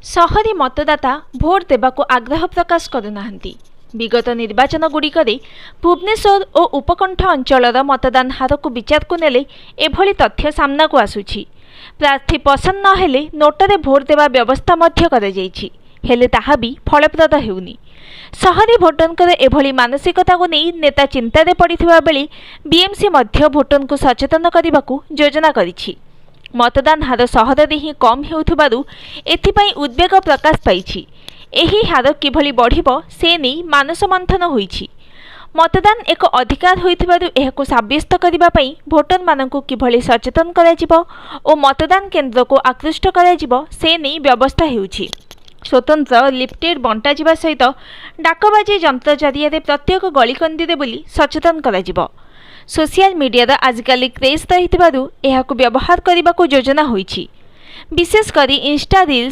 सहरी मतदाता भोट देवाक आग्रह प्रकाश करुनाहांती। विगत निर्वाचन गुड़िकरे भुवनेश्वर और उपकंठ अंचलर मतदान हार को विचार को नेले एभली तथ्य सामना को आसुछि। प्रार्थी पसंद न हेले नोटरे भोट देवा व्यवस्था मध्य करा जाइछि, हेले ताहा भी फलप्रद हेउनी। सहरी भोटरंकर एभली मानसिकता को नहीं नेता चिंतारे पड़िथिबा बेले बीएमसी मध्य भोटरन को सचेतन करबाकू योजना करिछि। मतदान हार सहर ही कम हेउथिबारु एथिपाई उद्वेग प्रकाश पाइछि। एही हार किभली बढ़िबो से नहीं मानस मंथन होइछि। मतदान एक अधिकार होइथिबारु एहाकु साब्यस्त करिबा पई भोटर मानकु किभली सचेतन कराजिबो ओ मतदान केन्द्र को आकृष्ट कराजिबो से नहीं व्यवस्था हेउछि। स्वतंत्र लिफ्टेड बंटा जिबा सहित डाकबाजी यंत्र जरिया प्रत्येक गलीकंदी बुली सचेतन कराजिबो। सोशल मीडिया आजिकल क्रेज रही व्यवहार करने को योजना होइछि। विशेषकर इंस्टा रील्स